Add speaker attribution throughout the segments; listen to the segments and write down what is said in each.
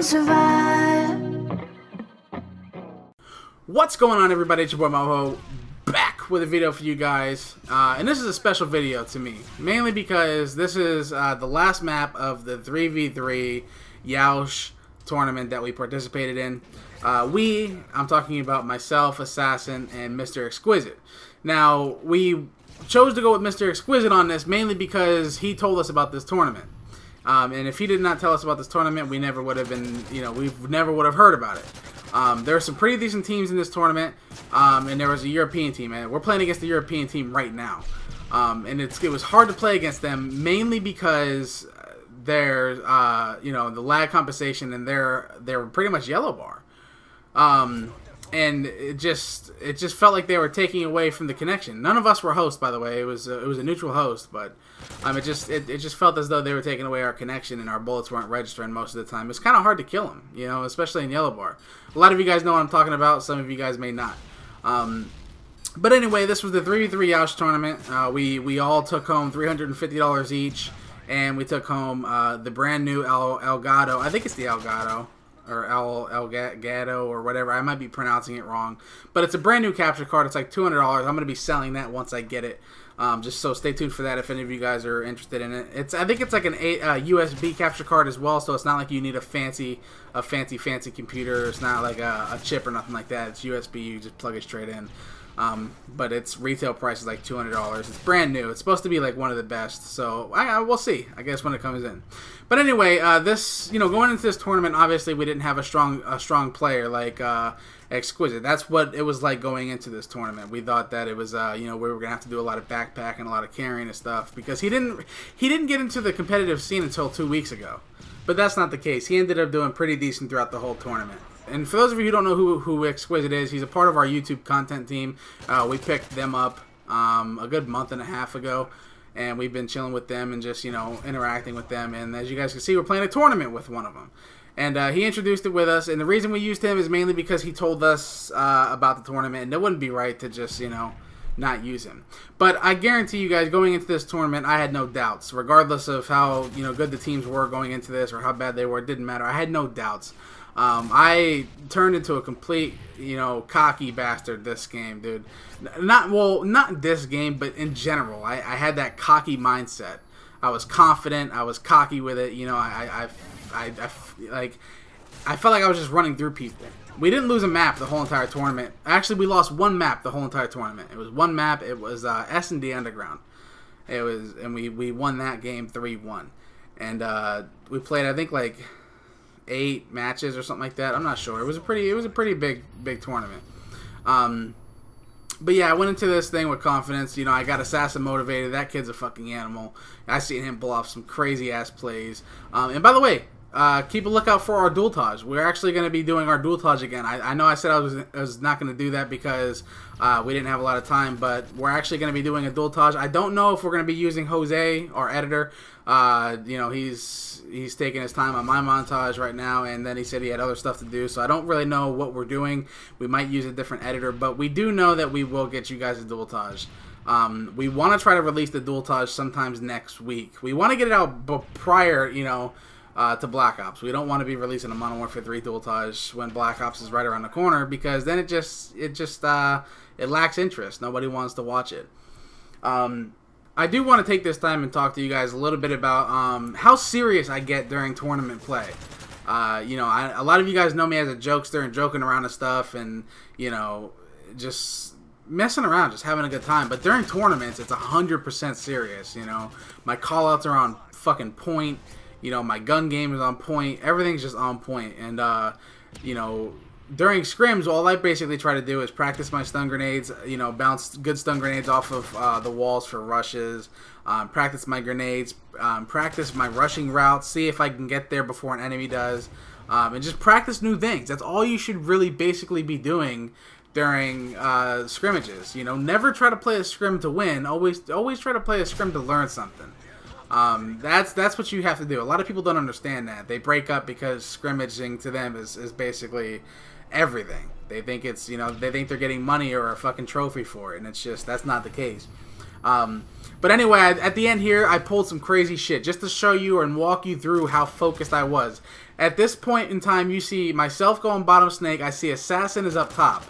Speaker 1: survive.
Speaker 2: What's going on, everybody? It's your boy Moho, back with a video for you guys. And this is a special video to me, mainly because this is the last map of the 3v3 Yeousch tournament that we participated in. I'm talking about myself, Assassin, and Mr. Exquisite. Now, we chose to go with Mr. Exquisite on this mainly because he told us about this tournament. And if he did not tell us about this tournament, we never would have been, we never would have heard about it. There are some pretty decent teams in this tournament, and there was a European team, and we're playing against the European team right now. And it was hard to play against them, mainly because they're, the lag compensation, and they're pretty much yellow bar. And it just felt like they were taking away from the connection. None of us were hosts, by the way. It was a neutral host, but it just felt as though they were taking away our connection, and our bullets weren't registering most of the time. It's kind of hard to kill them, especially in yellow bar. A lot of you guys know what I'm talking about. Some of you guys may not. But anyway, this was the 3v3 Yeousch tournament. We all took home $350 each, and we took home the brand new Elgato. I think it's the Elgato. Or Elgato or whatever. I might be pronouncing it wrong. But it's a brand new capture card. It's like $200. I'm going to be selling that once I get it. Just so stay tuned for that if any of you guys are interested in it. I think it's like an USB capture card as well, so it's not like you need a fancy computer. It's not like a chip or nothing like that. It's USB. You just plug it straight in. But its retail price is like $200. It's brand new. It's supposed to be like one of the best. So we'll see, I guess, when it comes in. But anyway, going into this tournament, obviously we didn't have a strong player like Exquisite. That's what it was like going into this tournament. We thought that it was, we were gonna have to do a lot of backpacking, a lot of carrying and stuff, because he didn't get into the competitive scene until 2 weeks ago. But that's not the case. He ended up doing pretty decent throughout the whole tournament. And for those of you who don't know who Exquisite is, he's a part of our YouTube content team. We picked them up a good month and a half ago, and we've been chilling with them and just, interacting with them. And as you guys can see, we're playing a tournament with one of them. And he introduced it with us, and the reason we used him is mainly because he told us about the tournament, and it wouldn't be right to just, not use him. But I guarantee you guys, going into this tournament, I had no doubts. Regardless of how, good the teams were going into this or how bad they were, it didn't matter. I had no doubts. I turned into a complete, cocky bastard this game, dude. Not this game, but in general. I had that cocky mindset. I was confident. I was cocky with it. I felt like I was just running through people. We didn't lose a map the whole entire tournament. Actually, we lost one map the whole entire tournament. It was one map. It was S&D Underground. And we won that game 3-1. And we played, I think, like 8 matches or something like that. I'm not sure. It was a pretty big tournament. But yeah, I went into this thing with confidence. I got Assassin motivated. That kid's a fucking animal. I seen him pull off some crazy ass plays. And by the way, keep a lookout for our dueltage. We're actually going to be doing our dueltage again. I know I said I was not going to do that because we didn't have a lot of time, but we're actually going to be doing a dueltage. I don't know if we're going to be using Jose, our editor. He's taking his time on my montage right now, and then he said he had other stuff to do, so I don't really know what we're doing. We might use a different editor, but we do know that we will get you guys a dueltage. We want to try to release the dueltage sometimes next week. We want to get it out prior, to Black Ops. We don't want to be releasing a Modern Warfare 3 dueltage when Black Ops is right around the corner, because then it lacks interest. Nobody wants to watch it. I do want to take this time and talk to you guys a little bit about how serious I get during tournament play. A lot of you guys know me as a jokester and joking around and stuff, and just messing around, just having a good time. But during tournaments, it's 100% serious. My callouts are on fucking point. My gun game is on point. Everything's just on point. And during scrims, all I basically try to do is practice my stun grenades, bounce good stun grenades off of the walls for rushes, practice my grenades, practice my rushing routes, see if I can get there before an enemy does, and just practice new things. That's all you should really basically be doing during scrimmages. Never try to play a scrim to win. Always try to play a scrim to learn something. That's what you have to do. A lot of people don't understand that. They break up because scrimmaging to them is basically everything. They think it's, they think they're getting money or a fucking trophy for it, and it's just, that's not the case. But anyway, at the end here, I pulled some crazy shit just to show you and walk you through how focused I was. At this point in time, you see myself going bottom snake. I see Assassin is up top.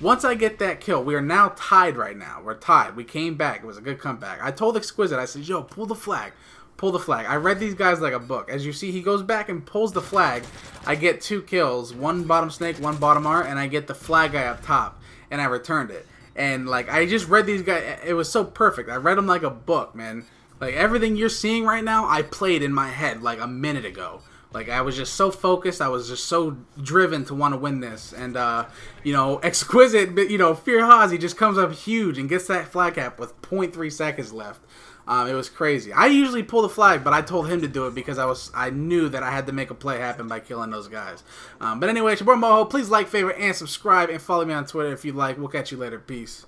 Speaker 2: Once I get that kill, we are now tied right now. We're tied. We came back. It was a good comeback. I told Exquisite, I said, yo, pull the flag. Pull the flag. I read these guys like a book. As you see, he goes back and pulls the flag. I get 2 kills. 1 bottom snake, 1 bottom R, and I get the flag guy up top. And I returned it. And, like, I just read these guys. It was so perfect. I read them like a book, man. Like, everything you're seeing right now, I played in my head like a minute ago. Like, I was just so focused. I was just so driven to want to win this. And, you know, Exquisite, you know, Fear Hazy just comes up huge and gets that flag cap with 0.3 seconds left. It was crazy. I usually pull the flag, but I told him to do it because I knew that I had to make a play happen by killing those guys. But anyway, it's your boy Moho. Please like, favorite, and subscribe, and follow me on Twitter if you like. We'll catch you later. Peace.